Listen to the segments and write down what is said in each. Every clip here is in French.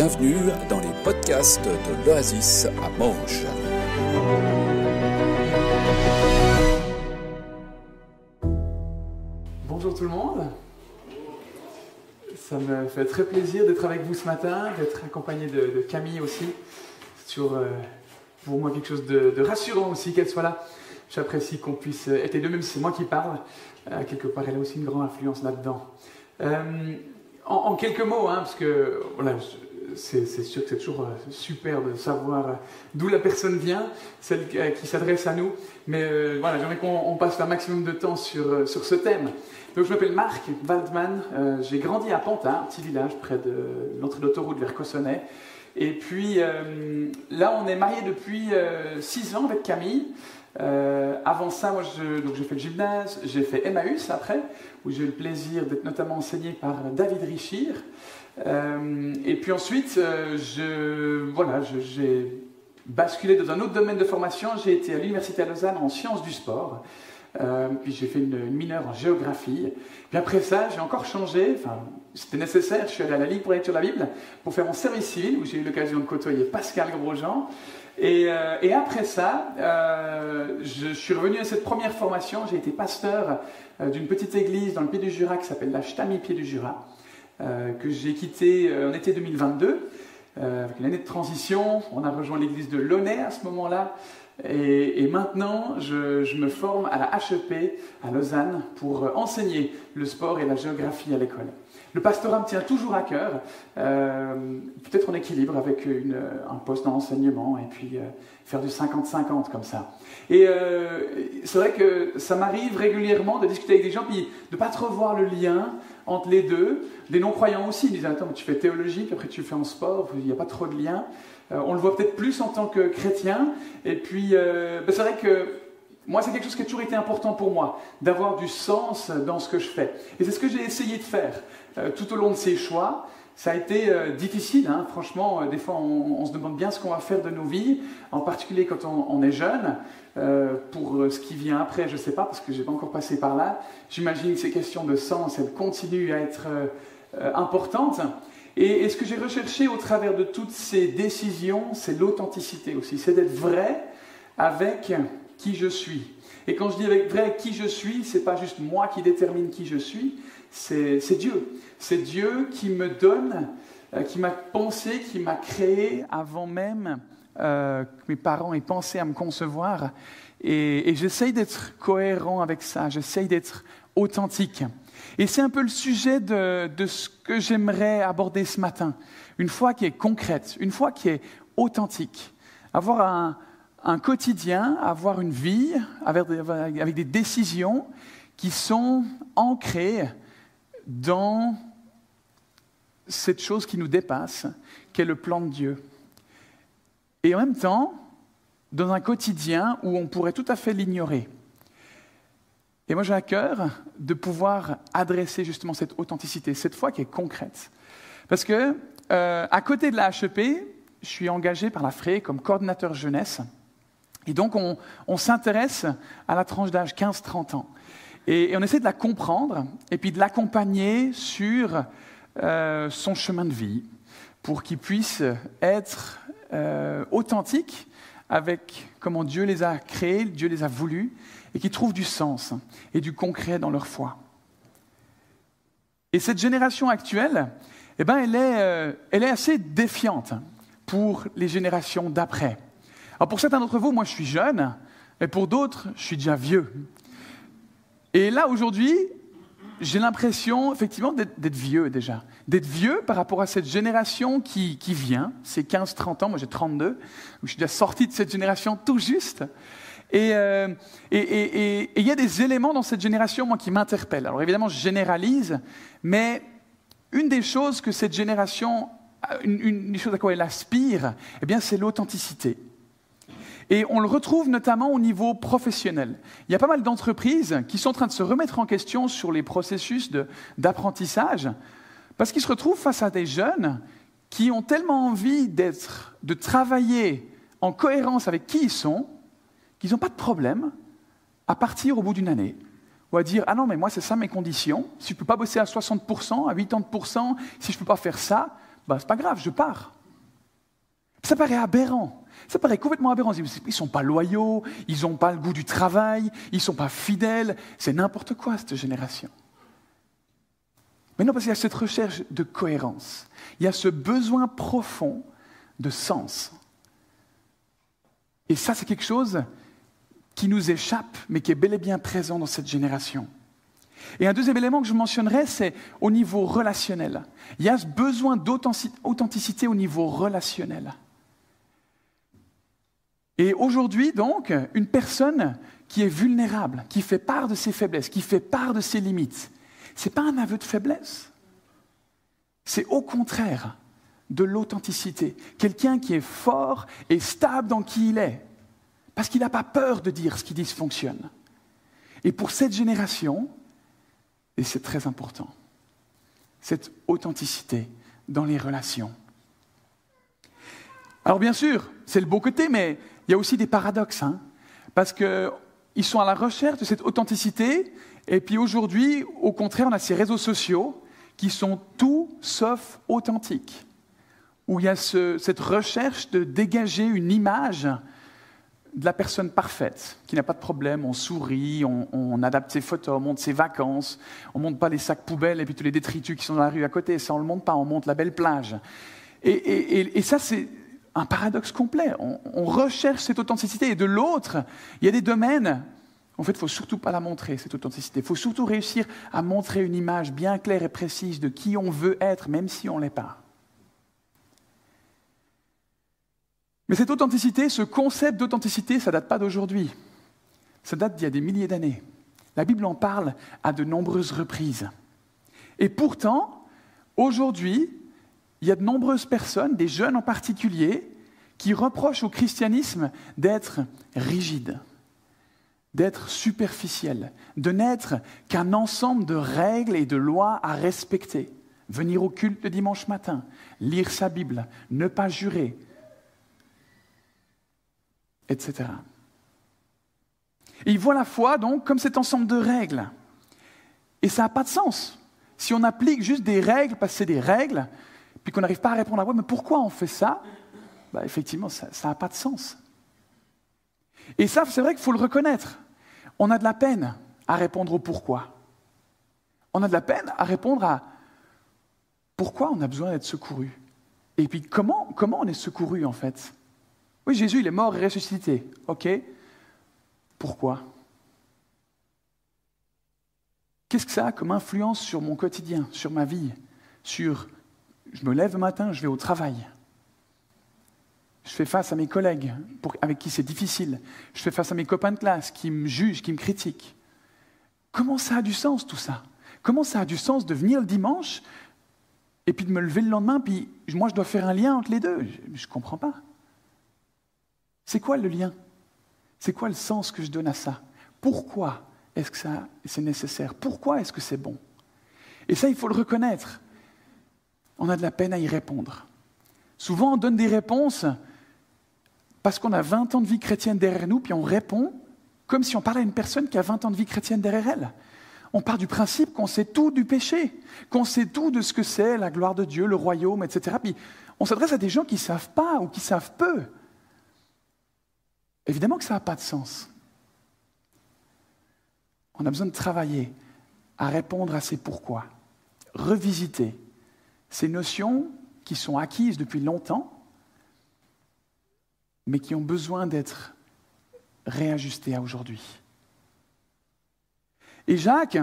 Bienvenue dans les podcasts de l'Oasis à Mauch. Bonjour tout le monde. Ça me fait très plaisir d'être avec vous ce matin, d'être accompagné de Camille aussi. C'est toujours pour moi quelque chose de rassurant aussi qu'elle soit là. J'apprécie qu'on puisse être les deux, même si c'est moi qui parle. Quelque part, elle a aussi une grande influence là-dedans. En quelques mots, parce que voilà, c'est sûr que c'est toujours super de savoir d'où la personne vient, celle qui s'adresse à nous. Mais voilà, j'aimerais qu'on passe un maximum de temps sur ce thème. Donc, je m'appelle Marc Waldman, j'ai grandi à Pantin, un petit village près de l'entrée d'autoroute vers Cossonay. Et puis là, on est mariés depuis 6 ans avec Camille. Avant ça, moi, j'ai fait le gymnase, j'ai fait Emmaüs après, où j'ai eu le plaisir d'être notamment enseigné par David Richir. Et puis ensuite, j'ai basculé dans un autre domaine de formation. J'ai été à l'université à Lausanne en sciences du sport. Puis j'ai fait une mineure en géographie. Puis après ça, j'ai encore changé. Enfin, c'était nécessaire. Je suis allé à la Ligue pour la lecture de la Bible pour faire mon service civil, où j'ai eu l'occasion de côtoyer Pascal Grosjean. Et après ça, je suis revenu à cette première formation. J'ai été pasteur d'une petite église dans le Pied du Jura qui s'appelle la Stami Pied du Jura, que j'ai quitté en été 2022, avec une année de transition. On a rejoint l'église de Launay à ce moment-là. Et maintenant, je me forme à la HEP à Lausanne pour enseigner le sport et la géographie à l'école. Le pastorat me tient toujours à cœur, peut-être en équilibre avec un poste dans l'enseignement et puis faire du 50-50 comme ça. Et c'est vrai que ça m'arrive régulièrement de discuter avec des gens puis de ne pas trop voir le lien entre les deux. Des non-croyants aussi, ils disent « Attends, tu fais théologie, puis après tu fais en sport, il n'y a pas trop de lien. » On le voit peut-être plus en tant que chrétien. Et puis, c'est vrai que moi, c'est quelque chose qui a toujours été important pour moi, d'avoir du sens dans ce que je fais. Et c'est ce que j'ai essayé de faire tout au long de ces choix. Ça a été difficile, franchement. Des fois, on se demande bien ce qu'on va faire de nos vies, en particulier quand on est jeune. Pour ce qui vient après, je ne sais pas, parce que je n'ai pas encore passé par là. J'imagine que ces questions de sens, elles continuent à être importantes. Et ce que j'ai recherché au travers de toutes ces décisions, c'est l'authenticité aussi. C'est d'être vrai avec qui je suis. Et quand je dis avec vrai qui je suis, ce n'est pas juste moi qui détermine qui je suis, c'est Dieu. C'est Dieu qui me donne, qui m'a pensé, qui m'a créé avant même que mes parents aient pensé à me concevoir. Et j'essaye d'être cohérent avec ça, j'essaye d'être authentique. Et c'est un peu le sujet de ce que j'aimerais aborder ce matin. Une foi qui est concrète, une foi qui est authentique. Avoir un quotidien, avoir une vie avec des décisions qui sont ancrées dans cette chose qui nous dépasse, qu'est le plan de Dieu. Et en même temps, dans un quotidien où on pourrait tout à fait l'ignorer. Et moi, j'ai à cœur de pouvoir adresser justement cette authenticité, cette foi qui est concrète. Parce que, à côté de la HEP, je suis engagé par la FRE comme coordinateur jeunesse. Et donc, on s'intéresse à la tranche d'âge 15-30 ans. Et on essaie de la comprendre et puis de l'accompagner sur son chemin de vie pour qu'il puisse être authentique avec comment Dieu les a créés, Dieu les a voulus, et qui trouvent du sens et du concret dans leur foi. Et cette génération actuelle, elle est assez défiante pour les générations d'après. Alors pour certains d'entre vous, moi je suis jeune, mais pour d'autres, je suis déjà vieux. Et là, aujourd'hui, j'ai l'impression, effectivement, d'être vieux déjà. D'être vieux par rapport à cette génération qui vient, c'est 15-30 ans, moi j'ai 32, je suis déjà sorti de cette génération tout juste. Et il y a des éléments dans cette génération, moi, qui m'interpellent. Alors évidemment, je généralise, mais une des choses que cette génération, une des choses à quoi elle aspire, c'est l'authenticité. Et on le retrouve notamment au niveau professionnel. Il y a pas mal d'entreprises qui sont en train de se remettre en question sur les processus d'apprentissage, parce qu'ils se retrouvent face à des jeunes qui ont tellement envie de travailler en cohérence avec qui ils sont, qu'ils n'ont pas de problème à partir au bout d'une année, ou à dire « Ah non, mais moi, c'est ça mes conditions. Si je ne peux pas bosser à 60%, à 80%, si je ne peux pas faire ça, c'est pas grave, je pars. Ça paraît aberrant. Ça paraît complètement aberrant. Ils ne sont pas loyaux, ils n'ont pas le goût du travail, ils ne sont pas fidèles. C'est n'importe quoi, cette génération. Mais non, parce qu'il y a cette recherche de cohérence. Il y a ce besoin profond de sens. Et ça, c'est quelque chose qui nous échappe, mais qui est bel et bien présent dans cette génération. Et un deuxième élément que je mentionnerai, c'est au niveau relationnel. Il y a ce besoin d'authenticité au niveau relationnel. Et aujourd'hui, donc, une personne qui est vulnérable, qui fait part de ses faiblesses, qui fait part de ses limites, ce n'est pas un aveu de faiblesse. C'est au contraire de l'authenticité. Quelqu'un qui est fort et stable dans qui il est, parce qu'il n'a pas peur de dire ce qui dysfonctionne. Et pour cette génération, et c'est très important, cette authenticité dans les relations. Alors bien sûr, c'est le beau côté, mais il y a aussi des paradoxes, parce qu'ils sont à la recherche de cette authenticité, et puis aujourd'hui, au contraire, on a ces réseaux sociaux qui sont tout sauf authentiques, où il y a cette recherche de dégager une image de la personne parfaite, qui n'a pas de problème, on sourit, on adapte ses photos, on montre ses vacances, on ne montre pas les sacs poubelles et puis tous les détritus qui sont dans la rue à côté, ça on ne le montre pas, on montre la belle plage. Et ça c'est un paradoxe complet, on recherche cette authenticité et de l'autre, il y a des domaines, en fait il ne faut surtout pas la montrer cette authenticité, il faut surtout réussir à montrer une image bien claire et précise de qui on veut être, même si on ne l'est pas. Mais cette authenticité, ce concept d'authenticité, ça ne date pas d'aujourd'hui. Ça date d'il y a des milliers d'années. La Bible en parle à de nombreuses reprises. Et pourtant, aujourd'hui, il y a de nombreuses personnes, des jeunes en particulier, qui reprochent au christianisme d'être rigide, d'être superficiel, de n'être qu'un ensemble de règles et de lois à respecter. Venir au culte le dimanche matin, lire sa Bible, ne pas jurer, etc. Et ils voient la foi, donc, comme cet ensemble de règles. Et ça n'a pas de sens. Si on applique juste des règles, parce que c'est des règles, puis qu'on n'arrive pas à répondre à « mais pourquoi on fait ça ?» Effectivement, ça n'a pas de sens. Et ça, c'est vrai qu'il faut le reconnaître. On a de la peine à répondre au « pourquoi ». On a de la peine à répondre à « pourquoi on a besoin d'être secouru ?» Et puis, comment on est secouru, en fait ? Oui, Jésus, il est mort et ressuscité. Ok. Pourquoi ? Qu'est-ce que ça a comme influence sur mon quotidien, sur ma vie, sur je me lève le matin, je vais au travail. Je fais face à mes collègues avec qui c'est difficile. Je fais face à mes copains de classe qui me jugent, qui me critiquent. Comment ça a du sens tout ça ? Comment ça a du sens de venir le dimanche et puis de me lever le lendemain, puis moi je dois faire un lien entre les deux ? Je ne comprends pas. C'est quoi le lien ? C'est quoi le sens que je donne à ça ? Pourquoi est-ce que ça c'est nécessaire ? Pourquoi est-ce que c'est bon ? Et ça, il faut le reconnaître. On a de la peine à y répondre. Souvent, on donne des réponses parce qu'on a 20 ans de vie chrétienne derrière nous, puis on répond comme si on parlait à une personne qui a 20 ans de vie chrétienne derrière elle. On part du principe qu'on sait tout du péché, qu'on sait tout de ce que c'est la gloire de Dieu, le royaume, etc. Puis on s'adresse à des gens qui ne savent pas ou qui savent peu. Évidemment que ça n'a pas de sens. On a besoin de travailler à répondre à ces pourquoi, revisiter ces notions qui sont acquises depuis longtemps, mais qui ont besoin d'être réajustées à aujourd'hui. Et Jacques,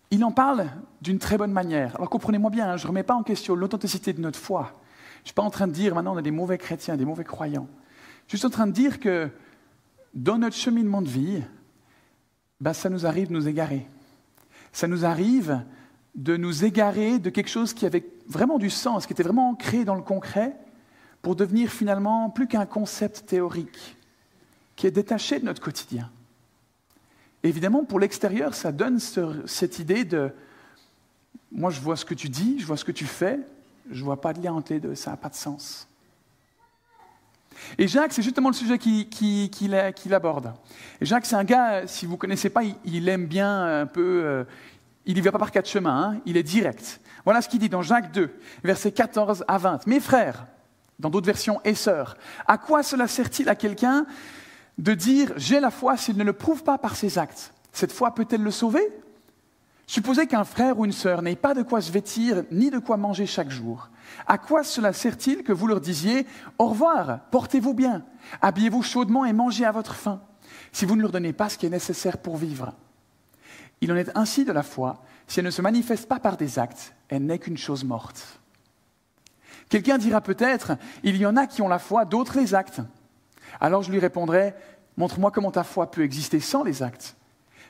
il en parle d'une très bonne manière. Alors comprenez-moi bien, je ne remets pas en question l'authenticité de notre foi. Je ne suis pas en train de dire maintenant on a des mauvais chrétiens, des mauvais croyants. Je suis en train de dire que dans notre cheminement de vie, ça nous arrive de nous égarer. Ça nous arrive de nous égarer de quelque chose qui avait vraiment du sens, qui était vraiment ancré dans le concret, pour devenir finalement plus qu'un concept théorique, qui est détaché de notre quotidien. Et évidemment, pour l'extérieur, ça donne cette idée de « moi je vois ce que tu dis, je vois ce que tu fais, je ne vois pas de lien entre les deux, ça n'a pas de sens ». Et Jacques, c'est justement le sujet qu'il aborde. Et Jacques, c'est un gars, si vous ne connaissez pas, il aime bien un peu il n'y va pas par quatre chemins, il est direct. Voilà ce qu'il dit dans Jacques 2, versets 14 à 20. « Mes frères », dans d'autres versions, « et sœurs, à quoi cela sert-il à quelqu'un de dire « j'ai la foi » s'il ne le prouve pas par ses actes? Cette foi peut-elle le sauver? Supposez qu'un frère ou une sœur n'ait pas de quoi se vêtir ni de quoi manger chaque jour. À quoi cela sert-il que vous leur disiez « au revoir, portez-vous bien, habillez-vous chaudement et mangez à votre faim » si vous ne leur donnez pas ce qui est nécessaire pour vivre? Il en est ainsi de la foi, si elle ne se manifeste pas par des actes, elle n'est qu'une chose morte. Quelqu'un dira peut-être « il y en a qui ont la foi, d'autres les actes ». Alors je lui répondrai « montre-moi comment ta foi peut exister sans les actes.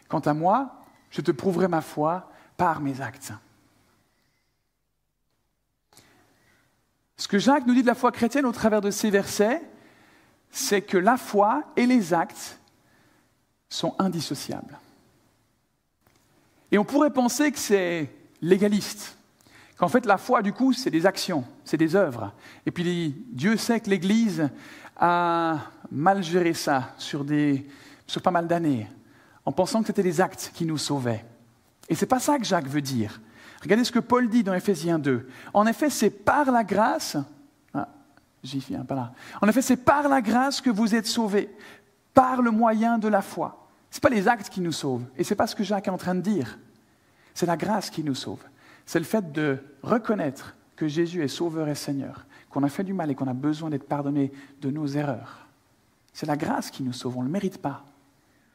Quant à moi, je te prouverai ma foi par mes actes. » Ce que Jacques nous dit de la foi chrétienne au travers de ces versets, c'est que la foi et les actes sont indissociables. Et on pourrait penser que c'est légaliste, qu'en fait la foi, du coup, c'est des actions, c'est des œuvres. Et puis Dieu sait que l'Église a mal géré ça sur pas mal d'années, en pensant que c'était les actes qui nous sauvaient. Et ce n'est pas ça que Jacques veut dire. Regardez ce que Paul dit dans Éphésiens 2. En effet, c'est par la grâce... j'y viens pas là. En effet, c'est par la grâce que vous êtes sauvés, par le moyen de la foi. Ce n'est pas les actes qui nous sauvent, et ce n'est pas ce que Jacques est en train de dire. C'est la grâce qui nous sauve. C'est le fait de reconnaître que Jésus est Sauveur et Seigneur, qu'on a fait du mal et qu'on a besoin d'être pardonné de nos erreurs. C'est la grâce qui nous sauve, on ne le mérite pas.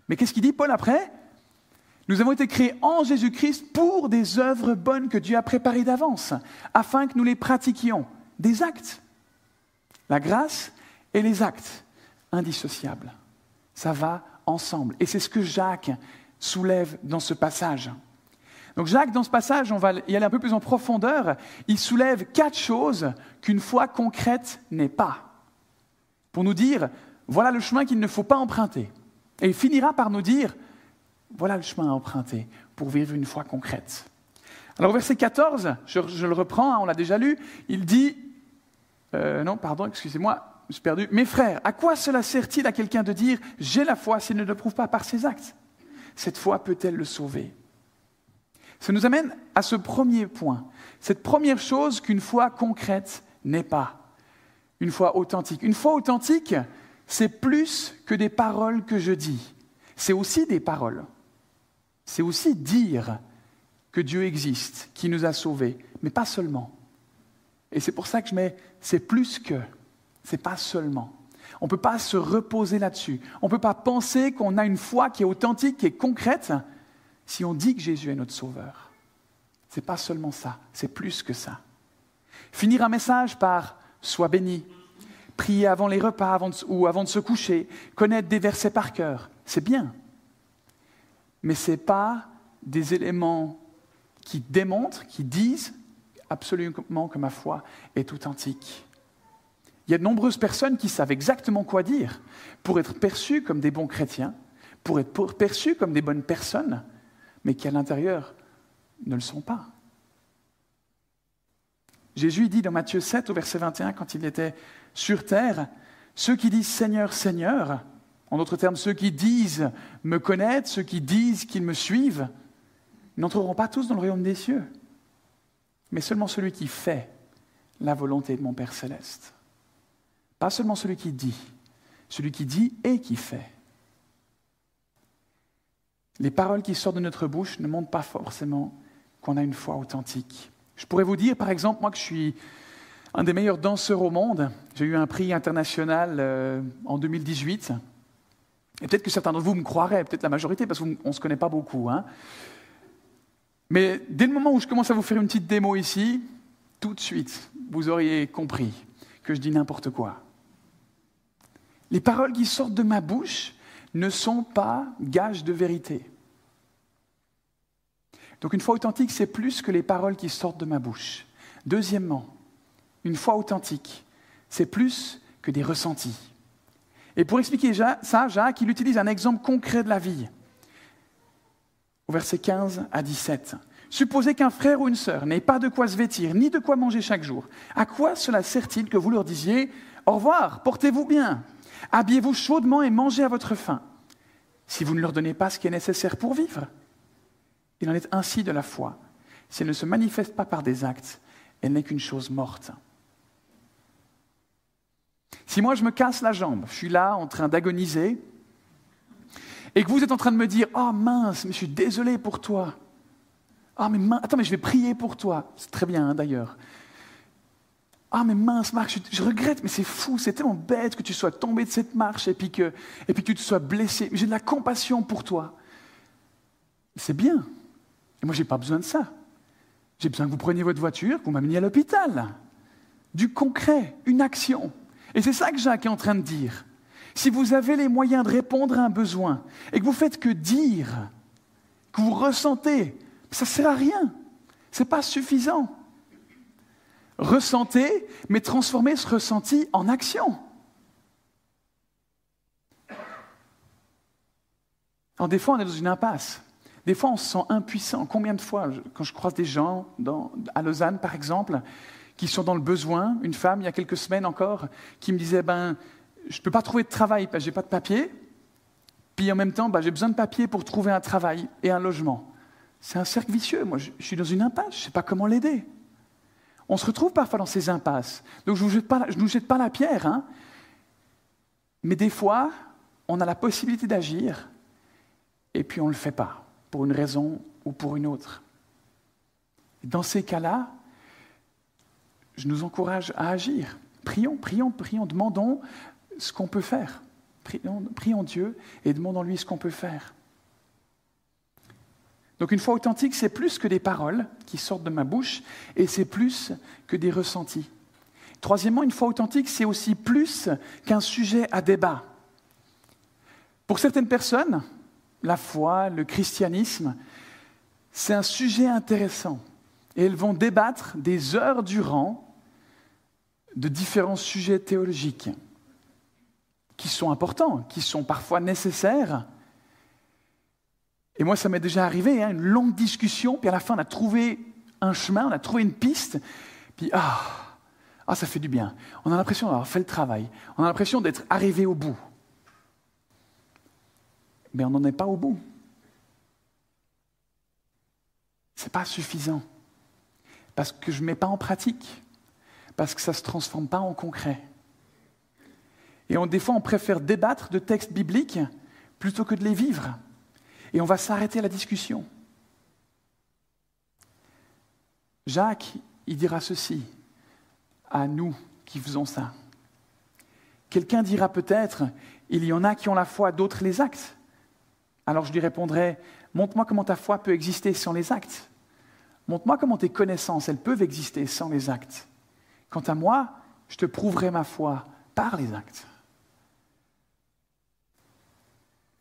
Mais qu'est-ce qu'il dit Paul après? Nous avons été créés en Jésus-Christ pour des œuvres bonnes que Dieu a préparées d'avance, afin que nous les pratiquions. Des actes. La grâce et les actes, indissociables. Ça va ensemble. Et c'est ce que Jacques soulève dans ce passage. Donc Jacques, dans ce passage, on va y aller un peu plus en profondeur. Il soulève 4 choses qu'une foi concrète n'est pas. Pour nous dire, voilà le chemin qu'il ne faut pas emprunter. Et il finira par nous dire, voilà le chemin à emprunter pour vivre une foi concrète. Alors au verset 14, je le reprends, on l'a déjà lu, il dit, excusez-moi, je me suis perdu. « Mes frères, à quoi cela sert-il à quelqu'un de dire « j'ai la foi » s'il ne le prouve pas par ses actes? Cette foi peut-elle le sauver ?» Ça nous amène à ce premier point, cette première chose qu'une foi concrète n'est pas, une foi authentique. Une foi authentique, c'est plus que des paroles que je dis, c'est aussi des paroles. C'est aussi dire que Dieu existe, qui nous a sauvés, mais pas seulement. Et c'est pour ça que je mets « c'est plus que ». C'est pas seulement. On ne peut pas se reposer là-dessus. On ne peut pas penser qu'on a une foi qui est authentique, qui est concrète, si on dit que Jésus est notre Sauveur. Ce n'est pas seulement ça, c'est plus que ça. Finir un message par « sois béni », prier avant les repas ou avant de se coucher, connaître des versets par cœur, c'est bien. Mais ce n'est pas des éléments qui démontrent, qui disent absolument que ma foi est authentique. Il y a de nombreuses personnes qui savent exactement quoi dire pour être perçues comme des bons chrétiens, pour être perçues comme des bonnes personnes, mais qui à l'intérieur ne le sont pas. Jésus dit dans Matthieu 7 au verset 21, quand il était sur terre, « Ceux qui disent Seigneur, Seigneur », en d'autres termes, ceux qui disent me connaître, ceux qui disent qu'ils me suivent, n'entreront pas tous dans le royaume des cieux, mais seulement celui qui fait la volonté de mon Père céleste. Pas seulement celui qui dit et qui fait. Les paroles qui sortent de notre bouche ne montrent pas forcément qu'on a une foi authentique. Je pourrais vous dire, par exemple, moi que je suis un des meilleurs danseurs au monde, j'ai eu un prix international en 2018, et peut-être que certains d'entre vous me croiraient, peut-être la majorité, parce qu'on ne se connaît pas beaucoup. Mais dès le moment où je commence à vous faire une petite démo ici, tout de suite, vous auriez compris que je dis n'importe quoi. Les paroles qui sortent de ma bouche ne sont pas gages de vérité. Donc une foi authentique, c'est plus que les paroles qui sortent de ma bouche. Deuxièmement, une foi authentique, c'est plus que des ressentis. Et pour expliquer ça, Jacques, il utilise un exemple concret de la vie. Au verset 15 à 17. « Supposez qu'un frère ou une sœur n'ait pas de quoi se vêtir, ni de quoi manger chaque jour. À quoi cela sert-il que vous leur disiez « Au revoir, portez-vous bien, habillez-vous chaudement et mangez à votre faim » si vous ne leur donnez pas ce qui est nécessaire pour vivre? Il en est ainsi de la foi. Si elle ne se manifeste pas par des actes, elle n'est qu'une chose morte. Si moi je me casse la jambe, je suis là en train d'agoniser, et que vous êtes en train de me dire « Oh mince, mais je suis désolé pour toi. Ah mais mince, attends, mais je vais prier pour toi. » C'est très bien d'ailleurs. « Ah mais mince Marc, je regrette, mais c'est fou, c'est tellement bête que tu sois tombé de cette marche et puis que tu te sois blessé. J'ai de la compassion pour toi. » C'est bien. Et moi, je n'ai pas besoin de ça. J'ai besoin que vous preniez votre voiture, que vous m'ameniez à l'hôpital. Du concret, une action. Et c'est ça que Jacques est en train de dire. Si vous avez les moyens de répondre à un besoin et que vous faites que dire, que vous ressentez, ça ne sert à rien. Ce n'est pas suffisant. Ressentez, mais transformez ce ressenti en action. Alors des fois, on est dans une impasse. Des fois, on se sent impuissant. Combien de fois, quand je croise des gens à Lausanne, par exemple, qui sont dans le besoin, une femme, il y a quelques semaines encore, qui me disait, je ne peux pas trouver de travail parce que je n'ai pas de papier, puis en même temps, j'ai besoin de papier pour trouver un travail et un logement. C'est un cercle vicieux. Moi, je suis dans une impasse, je ne sais pas comment l'aider. On se retrouve parfois dans ces impasses. Donc, je ne vous jette pas la pierre, hein. Mais des fois, on a la possibilité d'agir, et puis on ne le fait pas, pour une raison ou pour une autre. Dans ces cas-là, je nous encourage à agir. Prions, demandons ce qu'on peut faire. Prions Dieu et demandons-lui ce qu'on peut faire. Donc une foi authentique, c'est plus que des paroles qui sortent de ma bouche, et c'est plus que des ressentis. Troisièmement, une foi authentique, c'est aussi plus qu'un sujet à débat. Pour certaines personnes, la foi, le christianisme, c'est un sujet intéressant. Et elles vont débattre des heures durant de différents sujets théologiques qui sont importants, qui sont parfois nécessaires. Et moi, ça m'est déjà arrivé, une longue discussion, puis à la fin, on a trouvé un chemin, on a trouvé une piste, puis ça fait du bien. On a l'impression d'avoir fait le travail, on a l'impression d'être arrivé au bout. Mais on n'en est pas au bout. Ce n'est pas suffisant. Parce que je ne mets pas en pratique. Parce que ça ne se transforme pas en concret. Et des fois, on préfère débattre de textes bibliques plutôt que de les vivre. Et on va s'arrêter à la discussion. Jacques, il dira ceci à nous qui faisons ça. Quelqu'un dira peut-être, il y en a qui ont la foi, d'autres les actes. Alors je lui répondrai, montre-moi comment ta foi peut exister sans les actes. Montre-moi comment tes connaissances, elles peuvent exister sans les actes. Quant à moi, je te prouverai ma foi par les actes.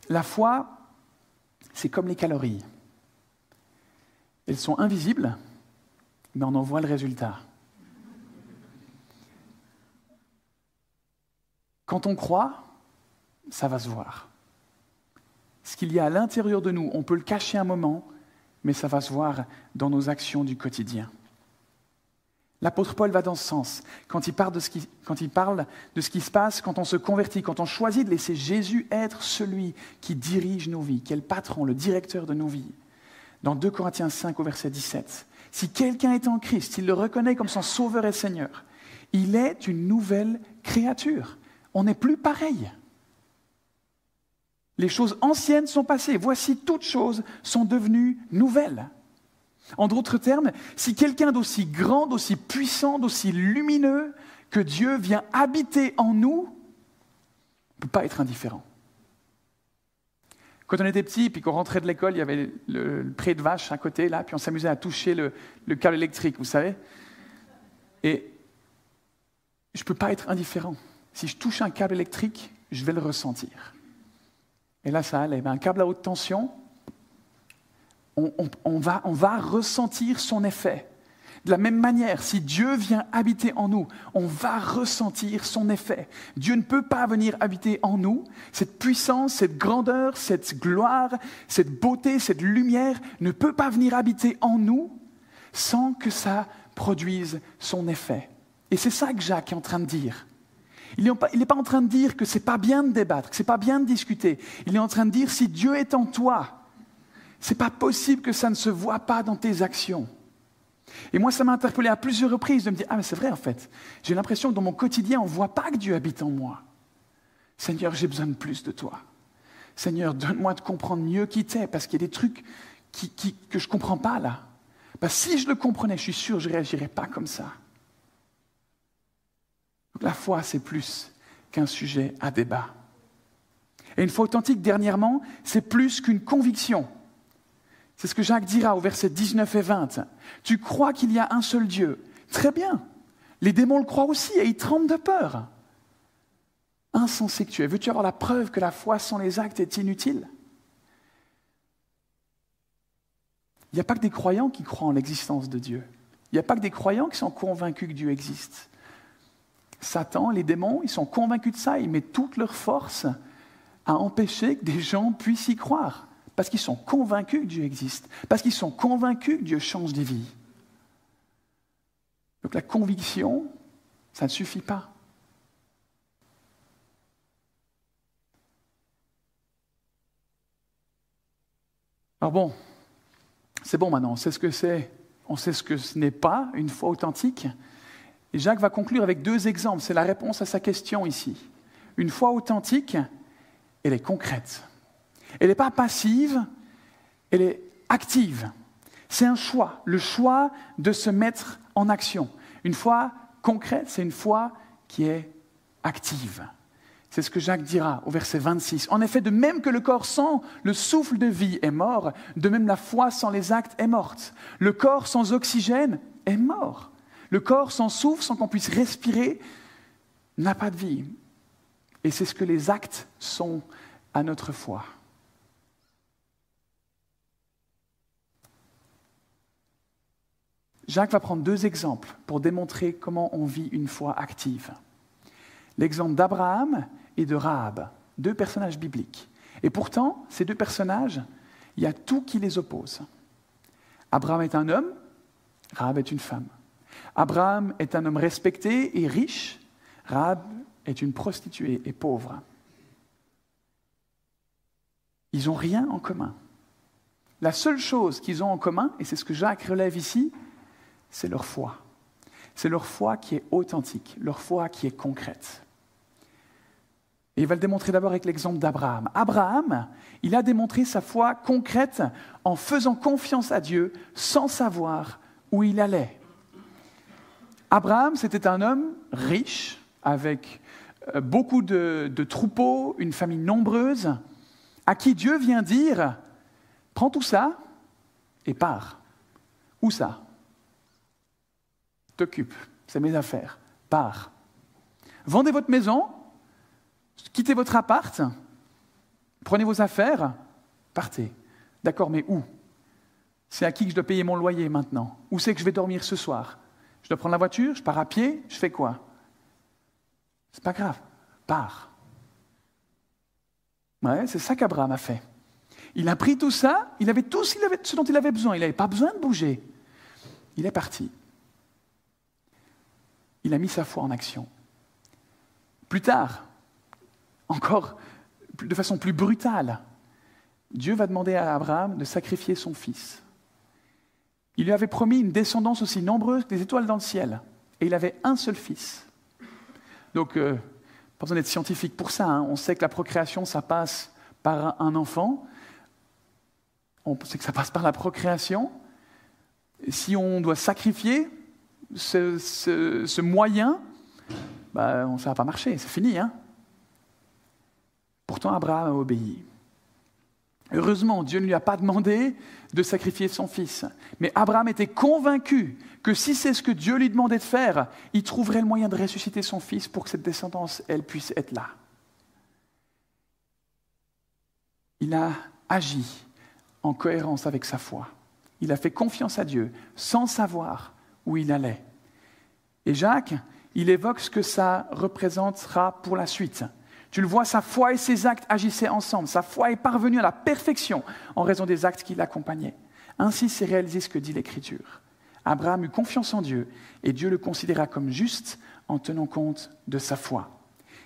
La foi, c'est comme les calories. Elles sont invisibles, mais on en voit le résultat. Quand on croit, ça va se voir. Ce qu'il y a à l'intérieur de nous, on peut le cacher un moment, mais ça va se voir dans nos actions du quotidien. L'apôtre Paul va dans ce sens. Quand il parle de ce qui se passe quand on se convertit, quand on choisit de laisser Jésus être celui qui dirige nos vies, qui est le patron, le directeur de nos vies. Dans 2 Corinthiens 5 au verset 17, si quelqu'un est en Christ, il le reconnaît comme son sauveur et Seigneur, il est une nouvelle créature. On n'est plus pareil. Les choses anciennes sont passées. Voici, toutes choses sont devenues nouvelles. En d'autres termes, si quelqu'un d'aussi grand, d'aussi puissant, d'aussi lumineux que Dieu vient habiter en nous, on ne peut pas être indifférent. Quand on était petit, puis qu'on rentrait de l'école, il y avait le pré de vache à côté, là, puis on s'amusait à toucher le câble électrique, vous savez. Et je ne peux pas être indifférent. Si je touche un câble électrique, je vais le ressentir. Et là, ça allait. Un câble à haute tension, on va ressentir son effet. De la même manière, si Dieu vient habiter en nous, on va ressentir son effet. Dieu ne peut pas venir habiter en nous. Cette puissance, cette grandeur, cette gloire, cette beauté, cette lumière ne peut pas venir habiter en nous sans que ça produise son effet. Et c'est ça que Jacques est en train de dire. Il n'est pas en train de dire que ce n'est pas bien de débattre, que ce n'est pas bien de discuter. Il est en train de dire, si Dieu est en toi, C'est pas possible que ça ne se voit pas dans tes actions. Et moi, ça m'a interpellé à plusieurs reprises de me dire, ah mais c'est vrai en fait, j'ai l'impression que dans mon quotidien, on ne voit pas que Dieu habite en moi. Seigneur, j'ai besoin de plus de toi. Seigneur, donne-moi de comprendre mieux qui t'es, parce qu'il y a des trucs que je ne comprends pas là. Parce que si je le comprenais, je suis sûr que je ne réagirais pas comme ça. Donc la foi, c'est plus qu'un sujet à débat. Et une foi authentique, dernièrement, c'est plus qu'une conviction. C'est ce que Jacques dira au verset 19 et 20. Tu crois qu'il y a un seul Dieu. Très bien. Les démons le croient aussi et ils tremblent de peur. Insensé que tu es. Veux-tu avoir la preuve que la foi sans les actes est inutile? Il n'y a pas que des croyants qui croient en l'existence de Dieu. Il n'y a pas que des croyants qui sont convaincus que Dieu existe. Satan, les démons, ils sont convaincus de ça. Ils mettent toute leur force à empêcher que des gens puissent y croire. Parce qu'ils sont convaincus que Dieu existe. Parce qu'ils sont convaincus que Dieu change des vies. Donc la conviction, ça ne suffit pas. Alors bon, c'est bon maintenant, on sait ce que c'est. On sait ce que ce n'est pas une foi authentique. Et Jacques va conclure avec 2 exemples. C'est la réponse à sa question ici. Une foi authentique, elle est concrète. Elle n'est pas passive, elle est active. C'est un choix, le choix de se mettre en action. Une foi concrète, c'est une foi qui est active. C'est ce que Jacques dira au verset 26. En effet, de même que le corps sans le souffle de vie est mort, de même la foi sans les actes est morte. Le corps sans oxygène est mort. Le corps sans souffle, sans qu'on puisse respirer, n'a pas de vie. Et c'est ce que les actes sont à notre foi. Jacques va prendre 2 exemples pour démontrer comment on vit une foi active. L'exemple d'Abraham et de Rahab, 2 personnages bibliques. Et pourtant, ces 2 personnages, il y a tout qui les oppose. Abraham est un homme, Rahab est une femme. Abraham est un homme respecté et riche, Rahab est une prostituée et pauvre. Ils n'ont rien en commun. La seule chose qu'ils ont en commun, et c'est ce que Jacques relève ici, c'est leur foi. C'est leur foi qui est authentique, leur foi qui est concrète. Et il va le démontrer d'abord avec l'exemple d'Abraham. Abraham, il a démontré sa foi concrète en faisant confiance à Dieu sans savoir où il allait. Abraham, c'était un homme riche, avec beaucoup de troupeaux, une famille nombreuse, à qui Dieu vient dire « Prends tout ça et pars. » Où ça? T'occupe, c'est mes affaires, pars. Vendez votre maison, quittez votre appart, prenez vos affaires, partez. D'accord, mais où? C'est à qui que je dois payer mon loyer maintenant? Où c'est que je vais dormir ce soir? Je dois prendre la voiture, je pars à pied, je fais quoi? C'est pas grave, pars. Ouais, c'est ça qu'Abraham a fait. Il a pris tout ça, il avait tout ce dont il avait besoin, il n'avait pas besoin de bouger. Il est parti. Il a mis sa foi en action. Plus tard, encore de façon plus brutale, Dieu va demander à Abraham de sacrifier son fils. Il lui avait promis une descendance aussi nombreuse que les étoiles dans le ciel. Et il avait un seul fils. Donc, pas besoin d'être scientifique pour ça. On sait que la procréation, ça passe par un enfant. On sait que ça passe par la procréation. Et si on doit sacrifier ce moyen, ça ne va pas marcher, c'est fini. Pourtant, Abraham a obéi. Heureusement, Dieu ne lui a pas demandé de sacrifier son fils. Mais Abraham était convaincu que si c'est ce que Dieu lui demandait de faire, il trouverait le moyen de ressusciter son fils pour que cette descendance, elle puisse être là. Il a agi en cohérence avec sa foi. Il a fait confiance à Dieu sans savoir où il allait. Et Jacques, il évoque ce que ça représentera pour la suite. Tu le vois, sa foi et ses actes agissaient ensemble. Sa foi est parvenue à la perfection en raison des actes qui l'accompagnaient. Ainsi s'est réalisé ce que dit l'Écriture. Abraham eut confiance en Dieu et Dieu le considéra comme juste en tenant compte de sa foi.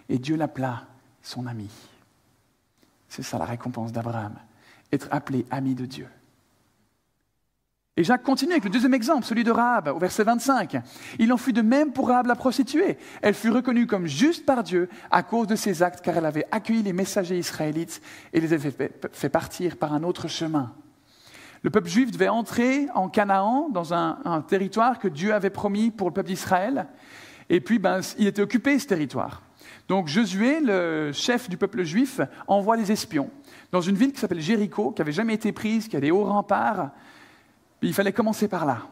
Et Dieu l'appela son ami. C'est ça la récompense d'Abraham, être appelé ami de Dieu. Et Jacques continue avec le deuxième exemple, celui de Rahab, au verset 25. Il en fut de même pour Rahab la prostituée. Elle fut reconnue comme juste par Dieu à cause de ses actes, car elle avait accueilli les messagers israélites et les avait fait partir par un autre chemin. Le peuple juif devait entrer en Canaan, dans un territoire que Dieu avait promis pour le peuple d'Israël. Et puis, il était occupé, ce territoire. Donc Josué, le chef du peuple juif, envoie des espions dans une ville qui s'appelle Jéricho, qui n'avait jamais été prise, qui a des hauts remparts. Puis il fallait commencer par là.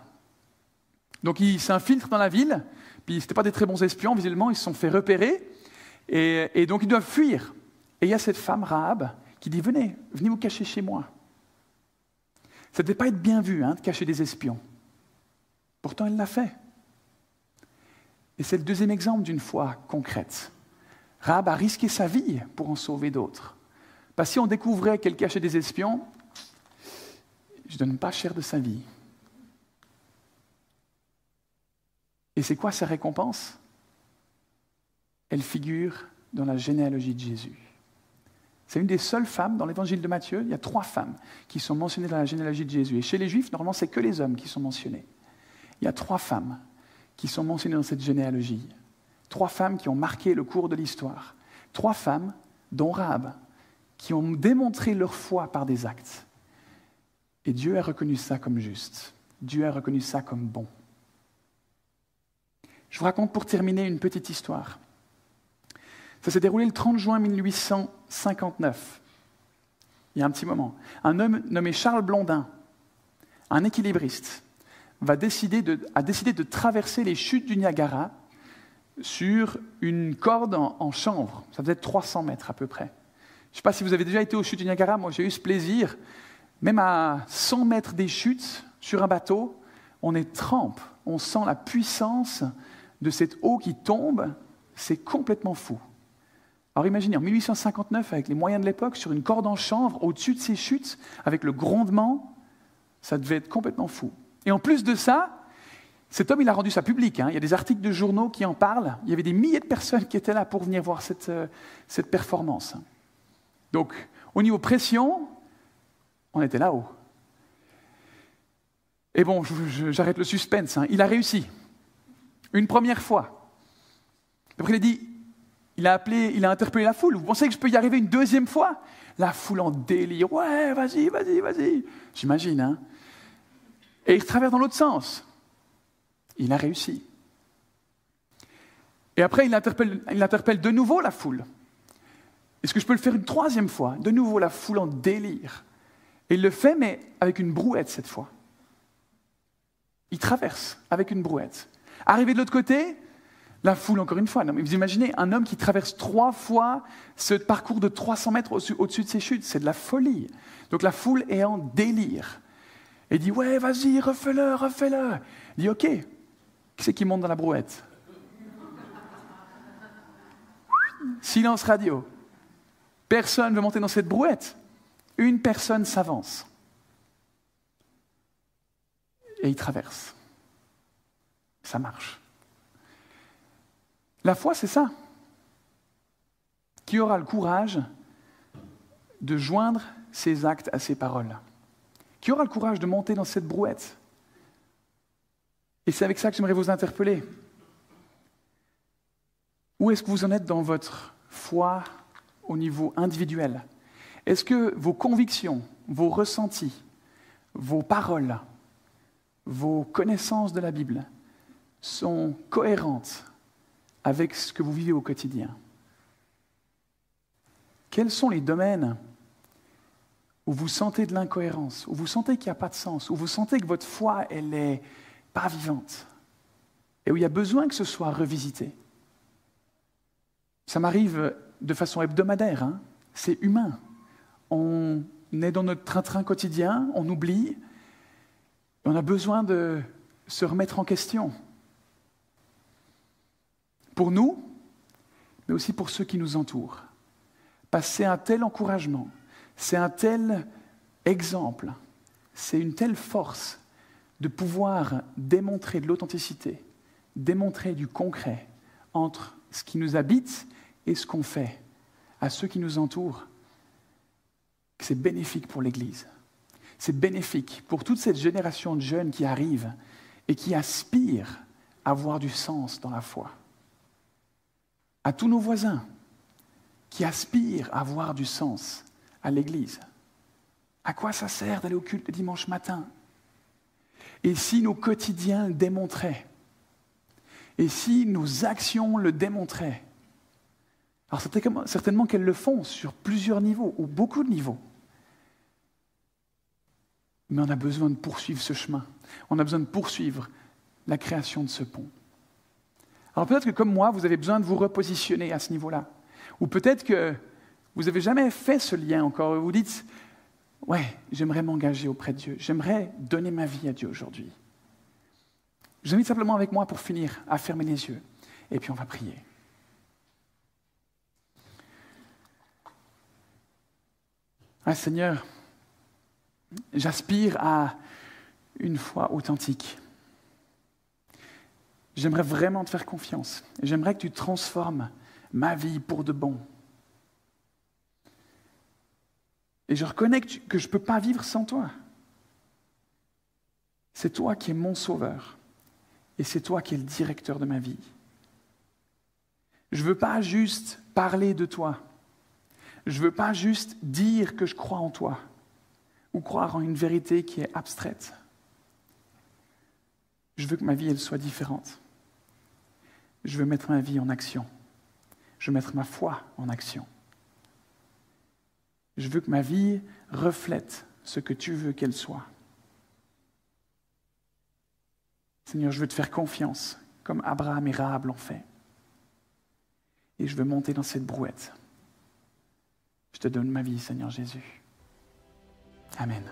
Donc ils s'infiltrent dans la ville, puis ce n'étaient pas des très bons espions, visiblement, ils se sont fait repérer, et donc ils doivent fuir. Et il y a cette femme, Rahab, qui dit « Venez vous cacher chez moi ». Ça ne devait pas être bien vu de cacher des espions. Pourtant, elle l'a fait. Et c'est le deuxième exemple d'une foi concrète. Rahab a risqué sa vie pour en sauver d'autres. Parce que si on découvrait qu'elle cachait des espions, je ne donne pas cher de sa vie. Et c'est quoi sa récompense? Elle figure dans la généalogie de Jésus. C'est une des seules femmes dans l'évangile de Matthieu. Il y a 3 femmes qui sont mentionnées dans la généalogie de Jésus. Et chez les Juifs, normalement, c'est que les hommes qui sont mentionnés. Il y a 3 femmes qui sont mentionnées dans cette généalogie. 3 femmes qui ont marqué le cours de l'histoire. 3 femmes, dont Rahab, qui ont démontré leur foi par des actes. Et Dieu a reconnu ça comme juste. Dieu a reconnu ça comme bon. Je vous raconte pour terminer une petite histoire. Ça s'est déroulé le 30 juin 1859. Il y a un petit moment. Un homme nommé Charles Blondin, un équilibriste, a décidé de traverser les chutes du Niagara sur une corde en chanvre. Ça faisait 300 mètres à peu près. Je ne sais pas si vous avez déjà été aux chutes du Niagara, moi j'ai eu ce plaisir. Même à 100 mètres des chutes, sur un bateau, on est trempe, on sent la puissance de cette eau qui tombe, c'est complètement fou. Alors imaginez, en 1859, avec les moyens de l'époque, sur une corde en chanvre, au-dessus de ces chutes, avec le grondement, ça devait être complètement fou. Et en plus de ça, cet homme, il a rendu ça public. Il y a des articles de journaux qui en parlent. Il y avait des milliers de personnes qui étaient là pour venir voir cette performance. Donc, au niveau pression, on était là-haut. Et bon, j'arrête le suspense. Il a réussi. Une première fois. Après, il a dit, il a interpellé la foule. Vous pensez que je peux y arriver une deuxième fois? La foule en délire. Ouais, vas-y. J'imagine. Et il traverse dans l'autre sens. Il a réussi. Et après, il interpelle de nouveau la foule. Est-ce que je peux le faire une troisième fois? De nouveau, la foule en délire. Et il le fait, mais avec une brouette cette fois. Il traverse avec une brouette. Arrivé de l'autre côté, la foule encore une fois. Non, mais vous imaginez un homme qui traverse 3 fois ce parcours de 300 mètres au-dessus de ses chutes. C'est de la folie. Donc la foule est en délire. Et il dit, ouais, vas-y, refais-le. Il dit, ok, qui c'est qui monte dans la brouette? Silence radio. Personne ne veut monter dans cette brouette. Une personne s'avance. Et il traverse. Ça marche. La foi, c'est ça. Qui aura le courage de joindre ses actes à ses paroles? Qui aura le courage de monter dans cette brouette? Et c'est avec ça que j'aimerais vous interpeller. Où est-ce que vous en êtes dans votre foi au niveau individuel? Est-ce que vos convictions, vos ressentis, vos paroles, vos connaissances de la Bible sont cohérentes avec ce que vous vivez au quotidien? Quels sont les domaines où vous sentez de l'incohérence, où vous sentez qu'il n'y a pas de sens, où vous sentez que votre foi, elle n'est pas vivante, et où il y a besoin que ce soit revisité? Ça m'arrive de façon hebdomadaire, c'est humain. On est dans notre train-train quotidien, on oublie, et on a besoin de se remettre en question. Pour nous, mais aussi pour ceux qui nous entourent. Parce que c'est un tel encouragement, c'est un tel exemple, c'est une telle force de pouvoir démontrer de l'authenticité, démontrer du concret entre ce qui nous habite et ce qu'on fait à ceux qui nous entourent, que c'est bénéfique pour l'Église. c'est bénéfique pour toute cette génération de jeunes qui arrivent et qui aspirent à avoir du sens dans la foi. À tous nos voisins qui aspirent à avoir du sens à l'Église. À quoi ça sert d'aller au culte le dimanche matin? Et si nos quotidiens le démontraient? Et si nos actions le démontraient? Alors certainement qu'elles le font sur plusieurs niveaux, ou beaucoup de niveaux. Mais on a besoin de poursuivre ce chemin. On a besoin de poursuivre la création de ce pont. Alors peut-être que comme moi, vous avez besoin de vous repositionner à ce niveau-là. Ou peut-être que vous n'avez jamais fait ce lien encore. Vous dites, ouais, j'aimerais m'engager auprès de Dieu. J'aimerais donner ma vie à Dieu aujourd'hui. Je vous invite simplement avec moi pour finir à fermer les yeux. Et puis on va prier. Ah Seigneur, j'aspire à une foi authentique. J'aimerais vraiment te faire confiance. J'aimerais que tu transformes ma vie pour de bon. Et je reconnais que je ne peux pas vivre sans toi. C'est toi qui es mon sauveur. Et c'est toi qui es le directeur de ma vie. Je ne veux pas juste parler de toi. Je ne veux pas juste dire que je crois en toi. Ou croire en une vérité qui est abstraite. Je veux que ma vie elle soit différente. Je veux mettre ma vie en action. Je veux mettre ma foi en action. Je veux que ma vie reflète ce que tu veux qu'elle soit. Seigneur, je veux te faire confiance, comme Abraham et Rahab l'ont fait. Et je veux monter dans cette brouette. Je te donne ma vie, Seigneur Jésus. Amen.